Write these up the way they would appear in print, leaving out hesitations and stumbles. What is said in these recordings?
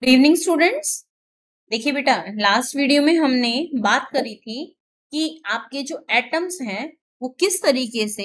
Good evening students. देखिए बेटा, last video में हमने बात करी थी कि आपके जो एटम्स हैं वो किस तरीके से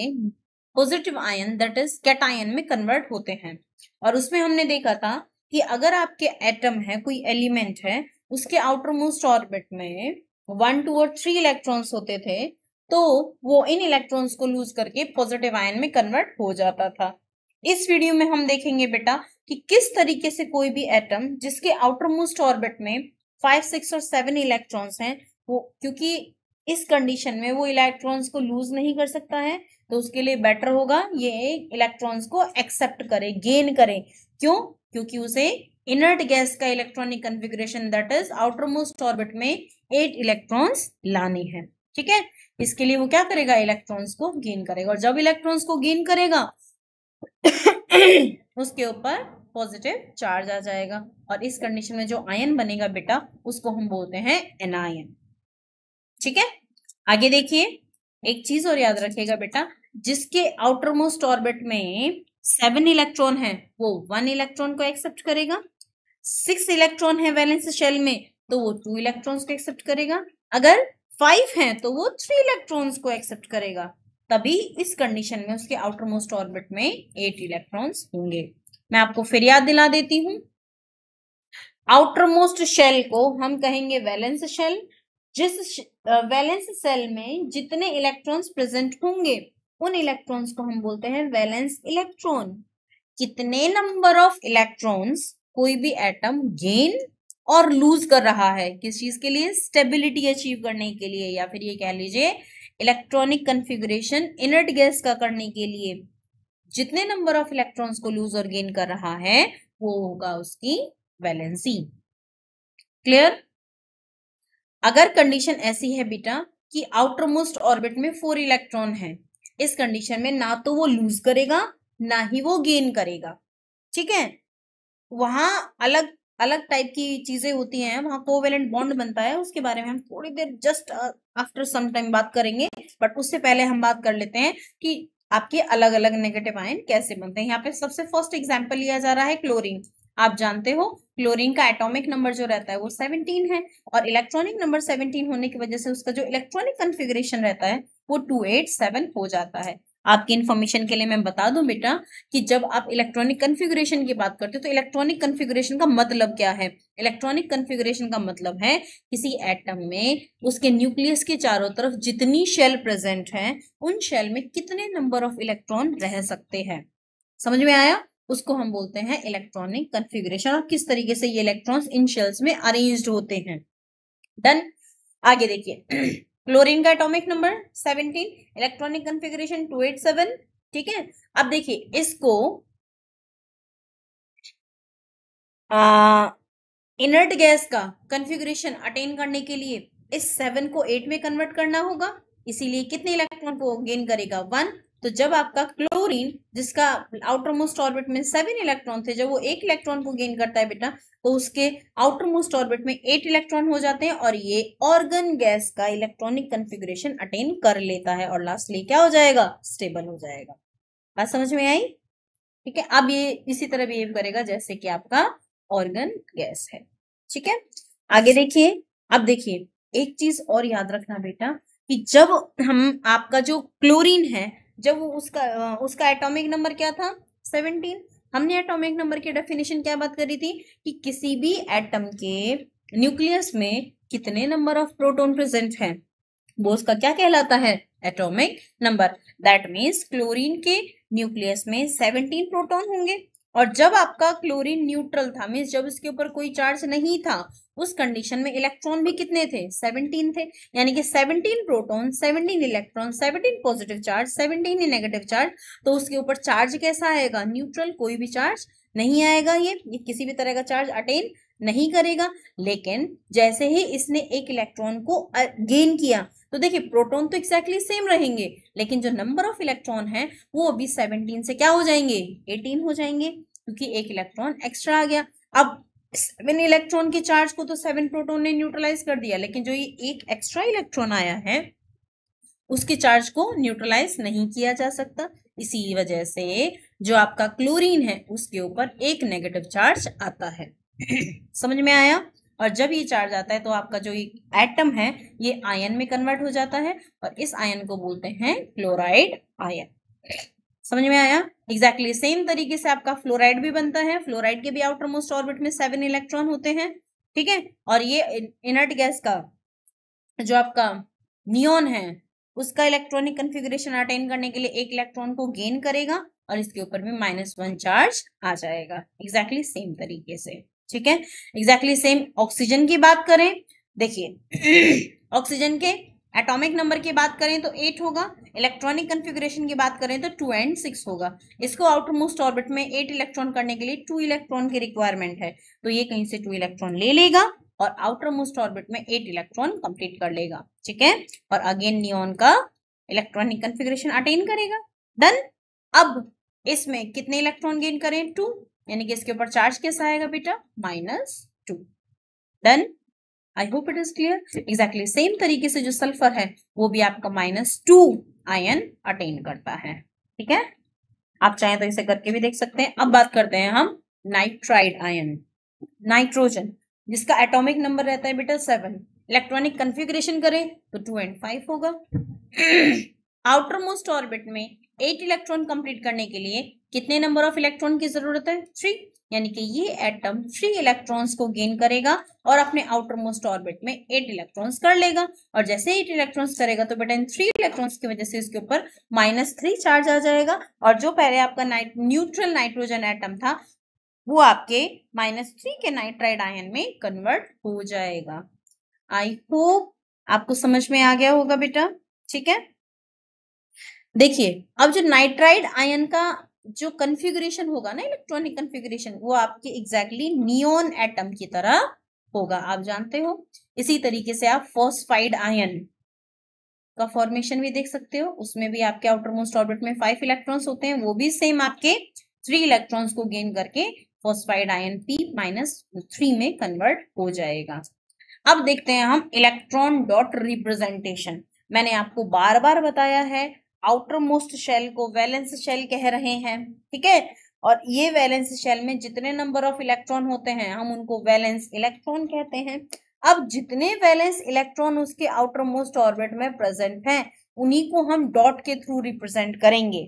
positive ion that is cation में कन्वर्ट होते हैं। और उसमें हमने देखा था कि अगर आपके एटम है, कोई एलिमेंट है, उसके आउटर मोस्ट ऑर्बिट में 1, 2 और 3 इलेक्ट्रॉन्स होते थे, तो वो इन इलेक्ट्रॉन्स को लूज करके पॉजिटिव आयन में कन्वर्ट हो जाता था। इस वीडियो में हम देखेंगे बेटा कि किस तरीके से कोई भी एटम जिसके आउटर मोस्ट ऑर्बिट में 5, 6 और 7 इलेक्ट्रॉन्स हैं, वो क्योंकि इस कंडीशन में वो इलेक्ट्रॉन्स को लूज नहीं कर सकता है, तो उसके लिए बेटर होगा ये इलेक्ट्रॉन्स को एक्सेप्ट करे, गेन करे। क्यों? क्योंकि उसे इनर्ट गैस का electronic configuration that is outer most orbit में 8 इलेक्ट्रॉन्स लाने हैं। ठीक है, इसके लिए वो क्या करेगा? इलेक्ट्रॉन्स को गेन करेगा, और जब इलेक्ट्रॉन्स को गेन करेगा उसके ऊपर पॉजिटिव चार्ज आ जाएगा, और इस कंडीशन में जो आयन बनेगा बेटा उसको हम बोलते हैं एनायन। ठीक है, आगे देखिए, एक चीज और याद रखिएगा बेटा, जिसके आउटर मोस्ट ऑर्बिट में 7 इलेक्ट्रॉन है वो 1 इलेक्ट्रॉन को एक्सेप्ट करेगा। 6 इलेक्ट्रॉन है वैलेंस शेल में, तो वो 2 इलेक्ट्रॉन्स को एक्सेप्ट करेगा। अगर 5 है तो वो 3 इलेक्ट्रॉन्स को एक्सेप्ट करेगा। तभी इस कंडीशन में उसके आउटर मोस्ट ऑर्बिट में 8 इलेक्ट्रॉन्स होंगे। मैं आपको फिर याद दिला देती हूं, आउटर मोस्ट शेल को हम कहेंगे वैलेंस शेल। जिस वैलेंस शेल में जितने इलेक्ट्रॉन्स प्रेजेंट होंगे उन इलेक्ट्रॉन्स को हम बोलते हैं वैलेंस इलेक्ट्रॉन। कितने नंबर ऑफ इलेक्ट्रॉन्स कोई भी एटम गेन और लूज कर रहा है, किस चीज के लिए? स्टेबिलिटी अचीव करने के लिए, या फिर ये कह लीजिए इलेक्ट्रॉनिक कन्फिगरेशन इनर्ट गैस का करने के लिए। जितने नंबर ऑफ इलेक्ट्रॉन्स को लूज और गेन कर रहा है वो होगा उसकी वैलेंसी। क्लियर? अगर कंडीशन ऐसी है बेटा कि आउटर मोस्ट ऑर्बिट में 4 इलेक्ट्रॉन है, इस कंडीशन में ना तो वो लूज करेगा ना ही वो गेन करेगा। ठीक है, वहां अलग अलग टाइप की चीजें होती हैं, वहां कोवेलेंट बॉन्ड बनता है, उसके बारे में हम थोड़ी देर जस्ट आफ्टर सम टाइम बात करेंगे। बट उससे पहले हम बात कर लेते हैं कि आपके अलग अलग नेगेटिव आयन कैसे बनते हैं। यहाँ पे सबसे फर्स्ट एग्जांपल लिया जा रहा है क्लोरीन। आप जानते हो क्लोरीन का एटॉमिक नंबर जो रहता है वो 17 है, और इलेक्ट्रॉनिक नंबर 17 होने की वजह से उसका जो इलेक्ट्रॉनिक कन्फिग्रेशन रहता है वो 287 हो जाता है। आपकी इंफॉर्मेशन के लिए मैं बता दूं बेटा कि जब आप इलेक्ट्रॉनिक कन्फिगरेशन की बात करते हो तो इलेक्ट्रॉनिक कन्फिगरेशन का मतलब क्या है? इलेक्ट्रॉनिक कन्फिगरेशन का मतलब है किसी एटम में उसके न्यूक्लियस के चारों तरफ जितनी शेल प्रेजेंट है उन शेल में कितने नंबर ऑफ इलेक्ट्रॉन रह सकते हैं। समझ में आया? उसको हम बोलते हैं इलेक्ट्रॉनिक कन्फिगरेशन, और किस तरीके से ये इलेक्ट्रॉन्स इन शेल्स में अरेंज्ड होते हैं। डन। आगे देखिए, क्लोरीन का एटॉमिक नंबर 17, इलेक्ट्रॉनिक कन्फिगरेशन 287। ठीक है, अब देखिए इसको इनर्ट गैस का कन्फिगरेशन अटेन करने के लिए इस 7 को 8 में कन्वर्ट करना होगा, इसीलिए कितने इलेक्ट्रॉन को गेन करेगा? 1। तो जब आपका क्लोरीन जिसका आउटर मोस्ट ऑर्बिट में 7 इलेक्ट्रॉन थे, जब वो 1 इलेक्ट्रॉन को गेन करता है बेटा, तो उसके आउटर मोस्ट ऑर्बिट में 8 इलेक्ट्रॉन हो जाते हैं, और ये ऑर्गन गैस का इलेक्ट्रॉनिक कन्फिगरेशन अटेन कर लेता है, और लास्टली क्या हो जाएगा? स्टेबल हो जाएगा। बात समझ में आई? ठीक है, अब ये इसी तरह बिहेव करेगा जैसे कि आपका ऑर्गन गैस है। ठीक है, आगे देखिए। अब देखिए एक चीज और याद रखना बेटा कि जब हम आपका जो क्लोरीन है, जब वो उसका एटॉमिक नंबर क्या था? 17। हमने एटॉमिक नंबर की डेफिनेशन क्या बात करी थी कि किसी भी एटम के न्यूक्लियस में कितने नंबर ऑफ प्रोटॉन प्रेजेंट है वो उसका क्या कहलाता है? Atomic number. That means chlorine के न्यूक्लियस में 17 प्रोटॉन होंगे, और जब आपका क्लोरीन न्यूट्रल था, मीन्स जब इसके ऊपर कोई चार्ज नहीं था, उस कंडीशन में इलेक्ट्रॉन भी कितने थे? 17 थे। यानी कि 17 proton, 17 electron, 17 positive charge, 17 negative charge. तो उसके ऊपर चार्ज कैसा आएगा? न्यूट्रल, कोई भी चार्ज नहीं आएगा। ये किसी भी तरह का चार्ज अटेन नहीं करेगा। लेकिन जैसे ही इसने एक इलेक्ट्रॉन को गेन किया, तो देखिए प्रोटॉन तो एक्जैक्टली सेम रहेंगे, लेकिन जो नंबर ऑफ इलेक्ट्रॉन है वो अभी 17 से क्या हो जाएंगे? 18 हो जाएंगे, क्योंकि एक इलेक्ट्रॉन एक्स्ट्रा आ गया। अब 7 इलेक्ट्रॉन के चार्ज को तो 7 प्रोटॉन ने न्यूट्रलाइज कर दिया, लेकिन जो ये एक एक्स्ट्रा इलेक्ट्रॉन आया है उसके चार्ज को न्यूट्रलाइज नहीं किया जा सकता। इसी वजह से जो आपका क्लोरीन है उसके ऊपर एक नेगेटिव चार्ज आता है। समझ में आया। और जब ये चार्ज आता है तो आपका जो एटम है ये आयन में कन्वर्ट हो जाता है और इस आयन को बोलते हैं क्लोराइड आयन। समझ में आया। एग्जैक्टली सेम तरीके से आपका फ्लोराइड भी बनता है। फ्लोराइड के भी आउटर मोस्ट ऑर्बिट में 7 इलेक्ट्रॉन होते हैं, ठीक है। और ये इनर्ट गैस का जो आपका नियॉन है उसका इलेक्ट्रॉनिक कन्फिगरेशन अटेन करने के लिए 1 इलेक्ट्रॉन को गेन करेगा और इसके ऊपर में -1 चार्ज आ जाएगा। एग्जैक्टली सेम तरीके से, ठीक है। एग्जैक्टली सेम ऑक्सीजन की बात करें, देखिए ऑक्सीजन के एटॉमिक नंबर की बात करें तो 8 होगा, इलेक्ट्रॉनिक कन्फिगरेशन की बात करें तो 2 and 6 होगा। इसको आउटर मोस्ट ऑर्बिट में 8 इलेक्ट्रॉन करने के लिए 2 इलेक्ट्रॉन की रिक्वायरमेंट है, तो ये कहीं से 2 इलेक्ट्रॉन ले लेगा और आउटर मोस्ट ऑर्बिट में 8 इलेक्ट्रॉन कंप्लीट कर लेगा, ठीक है। और अगेन नियॉन का इलेक्ट्रॉनिक कन्फिगरेशन अटेन करेगा। डन। अब इसमें कितने इलेक्ट्रॉन गेन करें? 2, यानी कि इसके ऊपर चार्ज कैसा आएगा बेटा? -2। Done. I hope it is clear. Exactly same तरीके से जो सल्फर है वो भी आपका -2 आयन अटेन करता है, ठीक है। आप चाहें तो इसे करके भी देख सकते हैं। अब बात करते हैं हम नाइट्राइड आयन, नाइट्रोजन, जिसका एटॉमिक नंबर रहता है बेटा 7। इलेक्ट्रॉनिक कन्फिगरेशन करें तो 2 and 5 होगा। आउटर मोस्ट ऑर्बिट में 8 इलेक्ट्रॉन कंप्लीट करने के लिए कितने नंबर ऑफ इलेक्ट्रॉन की जरूरत है? 3, यानी कि ये एटम 3 इलेक्ट्रॉन्स को गेन करेगा और अपने आउटर मोस्ट ऑर्बिट में 8 इलेक्ट्रॉन्स कर लेगा। और जैसे 8 इलेक्ट्रॉन्स करेगा तो बेटा इन 3 इलेक्ट्रॉन्स की वजह से इसके ऊपर -3 चार्ज आ जाएगा और जो पहले आपका न्यूट्रल नाइट्रोजन एटम था वो आपके -3 के नाइट्राइड आयन में कन्वर्ट हो जाएगा। आई होप आपको समझ में आ गया होगा बेटा, ठीक है। देखिए अब जो नाइट्राइड आयन का जो कन्फिगरेशन होगा ना, इलेक्ट्रॉनिक कन्फिगरेशन, वो आपके एग्जैक्टली नियॉन एटम की तरह होगा, आप जानते हो। इसी तरीके से आप फॉस्फाइड आयन का फॉर्मेशन भी देख सकते हो, उसमें भी आपके आउटर मोस्ट ऑर्बिट में 5 इलेक्ट्रॉन्स होते हैं, वो भी सेम आपके 3 इलेक्ट्रॉन्स को गेन करके फॉस्फाइड आयन P-3 में कन्वर्ट हो जाएगा। अब देखते हैं हम इलेक्ट्रॉन डॉट रिप्रेजेंटेशन। मैंने आपको बार बार बताया है आउटर मोस्ट शेल को वैलेंस शेल कह रहे हैं, ठीक है। और ये वैलेंस शेल में जितने नंबर ऑफ इलेक्ट्रॉन होते हैं हम उनको वैलेंस इलेक्ट्रॉन कहते हैं। अब जितने वैलेंस इलेक्ट्रॉन उसके आउटर मोस्ट ऑर्बिट में प्रेजेंट हैं उन्हीं को हम डॉट के थ्रू रिप्रेजेंट करेंगे।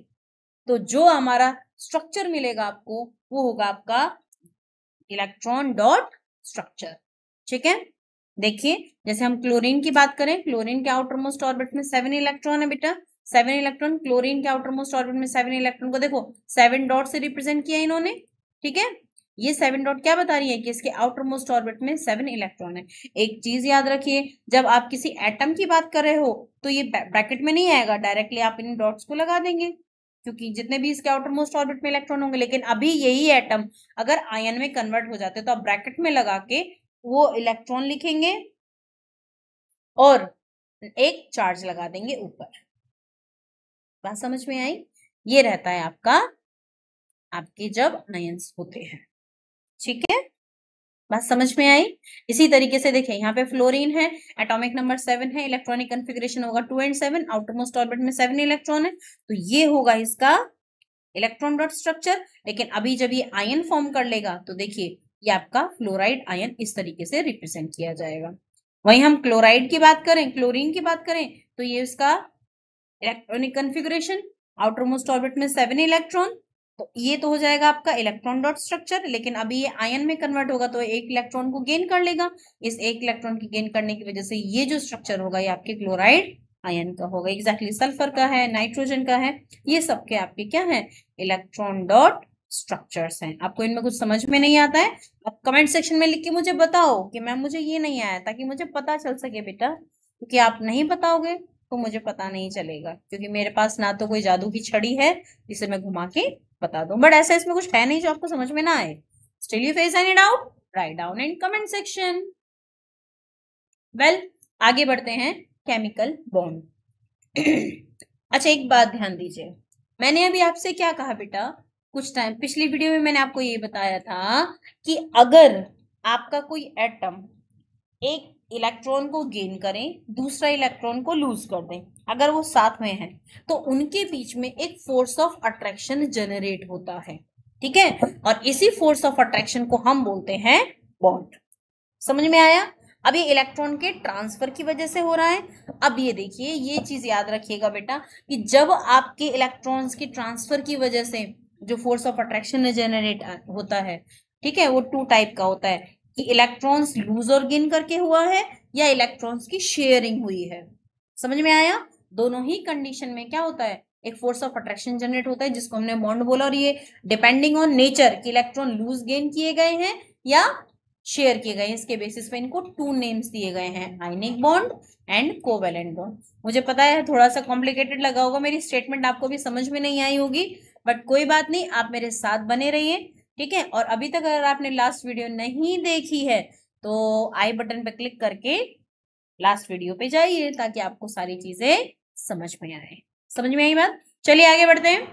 तो जो हमारा स्ट्रक्चर मिलेगा आपको वो होगा आपका इलेक्ट्रॉन डॉट स्ट्रक्चर, ठीक है। देखिए जैसे हम क्लोरीन की बात करें, क्लोरीन के आउटर मोस्ट ऑर्बिट में 7 इलेक्ट्रॉन है बेटा, 7 इलेक्ट्रॉन। क्लोरीन के आउटर मोस्ट ऑर्बिट में 7 इलेक्ट्रॉन को देखो 7 डॉट से रिप्रेजेंट किया इन्होंने, ठीक है। ये 7 डॉट क्या बता रही है कि इसके आउटर मोस्ट ऑर्बिट में 7 इलेक्ट्रॉन है। एक चीज याद रखिए, जब आप किसी एटम की बात कर रहे हो तो ये ब्रैकेट में नहीं आएगा, डायरेक्टली आप इन डॉट्स को लगा देंगे क्योंकि जितने भी इसके आउटर मोस्ट ऑर्बिट में इलेक्ट्रॉन होंगे। लेकिन अभी यही एटम अगर आयन में कन्वर्ट हो जाते तो आप ब्रैकेट में लगा के वो इलेक्ट्रॉन लिखेंगे और एक चार्ज लगा देंगे ऊपर। बात समझ में आई? ये रहता है आपके जब आयंस होते हैं, ठीक है। बात समझ में आई? इसी तरीके से देखिए यहाँ पे फ्लोरीन है, एटॉमिक नंबर 7 है, इलेक्ट्रॉनिक कन्फिगरेशन होगा 2 and 7, आउटर मोस्ट ऑर्बिट में 7 इलेक्ट्रॉन है, तो ये होगा इसका इलेक्ट्रॉन डॉट स्ट्रक्चर। लेकिन अभी जब ये आयन फॉर्म कर लेगा तो देखिए ये आपका फ्लोराइड आयन इस तरीके से रिप्रेजेंट किया जाएगा। वहीं हम क्लोराइड की बात करें, क्लोरीन की बात करें तो ये इसका electronic configuration outer most orbit में 7 इलेक्ट्रॉन, तो ये तो हो जाएगा आपका इलेक्ट्रॉन डॉट स्ट्रक्चर। लेकिन अभी ये आयन में कन्वर्ट होगा तो 1 इलेक्ट्रॉन को गेन कर लेगा। इस 1 इलेक्ट्रॉन की गेन करने की वजह से ये जो स्ट्रक्चर होगा ये आपके क्लोराइड आयन का होगा। एग्जैक्टली सल्फर का है, नाइट्रोजन का है, ये सबके आपके क्या है? इलेक्ट्रॉन डॉट स्ट्रक्चर्स हैं। आपको इनमें कुछ समझ में नहीं आता है आप कमेंट सेक्शन में लिख के मुझे बताओ कि मैम मुझे ये नहीं आया, ताकि मुझे पता चल सके बेटा, क्योंकि आप नहीं बताओगे तो मुझे पता नहीं चलेगा, क्योंकि मेरे पास ना तो कोई जादू की छड़ी है जिसे मैं घुमा के बता दूं, बट ऐसा इसमें कुछ है नहीं जो आपको समझ में ना आए। Still you face any doubt? Write down in comment section. Well आगे बढ़ते हैं केमिकल बॉन्ड। अच्छा एक बात ध्यान दीजिए, मैंने अभी आपसे क्या कहा बेटा, कुछ टाइम पिछली वीडियो में मैंने आपको ये बताया था कि अगर आपका कोई एटम एक इलेक्ट्रॉन को गेन करें दूसरा इलेक्ट्रॉन को लूज कर दें, अगर वो साथ में है तो उनके बीच में एक फोर्स ऑफ अट्रैक्शन जनरेट होता है, ठीक है। और इसी फोर्स ऑफ अट्रैक्शन को हम बोलते हैं बॉन्ड। समझ में आया? अब ये इलेक्ट्रॉन के ट्रांसफर की वजह से हो रहा है। अब ये देखिए, ये चीज याद रखिएगा बेटा कि जब आपके इलेक्ट्रॉन्स की ट्रांसफर की वजह से जो फोर्स ऑफ अट्रैक्शन जनरेट होता है, ठीक है, वो टू टाइप का होता है कि इलेक्ट्रॉन्स लूज और गेन करके हुआ है या इलेक्ट्रॉन्स की शेयरिंग हुई है। समझ में आया? दोनों ही कंडीशन में क्या होता है, एक फोर्स ऑफ अट्रैक्शन जनरेट होता है जिसको हमने बॉन्ड बोला, और ये डिपेंडिंग ऑन नेचर कि इलेक्ट्रॉन लूज गेन किए गए हैं या शेयर किए गए हैं, इसके बेसिस पे इनको टू नेम्स दिए गए हैं, ionic bond and covalent bond. मुझे पता है थोड़ा सा कॉम्प्लिकेटेड लगा होगा, मेरी स्टेटमेंट आपको भी समझ में नहीं आई होगी, बट कोई बात नहीं, आप मेरे साथ बने रहिए, ठीक है। और अभी तक अगर आपने लास्ट वीडियो नहीं देखी है तो आई बटन पे क्लिक करके लास्ट वीडियो पे जाइए ताकि आपको सारी चीजें समझ में आए। समझ में आई बात? चलिए आगे बढ़ते हैं।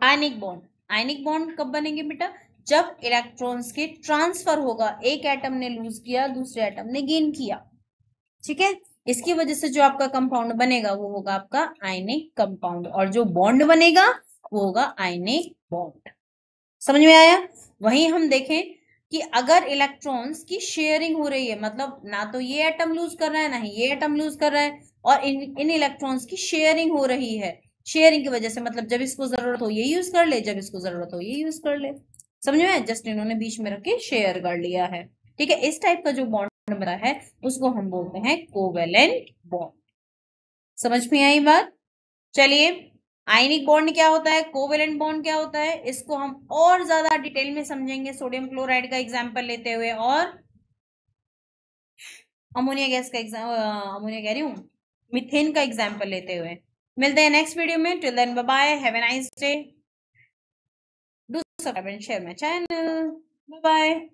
आयनिक बॉन्ड, आयनिक बॉन्ड कब बनेंगे बेटा? जब इलेक्ट्रॉन्स के ट्रांसफर होगा, एक एटम ने लूज किया, दूसरे एटम ने गेन किया, ठीक है। इसकी वजह से जो आपका कंपाउंड बनेगा वो होगा आपका आयनिक कंपाउंड, और जो बॉन्ड बनेगा वो होगा आयनिक बॉन्ड। समझ में आया? वहीं हम देखें कि अगर इलेक्ट्रॉन्स की शेयरिंग हो रही है, मतलब ना तो ये एटम लूज कर रहा है ना ही ये एटम लूज कर रहा है, और इन इलेक्ट्रॉन्स की शेयरिंग हो रही है, शेयरिंग की वजह से मतलब जब इसको जरूरत हो ये यूज कर ले, जब इसको जरूरत हो ये यूज कर ले। समझ में? जस्ट इन्होंने बीच में रख के शेयर कर लिया है, ठीक है। इस टाइप का जो बॉन्ड बना है उसको हम बोलते हैं कोवेलेंट बॉन्ड। समझ में आई बात? चलिए, आयनिक बॉन्ड क्या होता है, कोवेलेंट बॉन्ड क्या होता है, इसको हम और ज्यादा डिटेल में समझेंगे सोडियम क्लोराइड का एग्जांपल लेते हुए, और अमोनिया गैस का अमोनिया कह रही हूँ, मीथेन का एग्जांपल लेते हुए। मिलते हैं नेक्स्ट वीडियो में। Till then bye bye, have a nice day, do subscribe and share my channel, bye bye.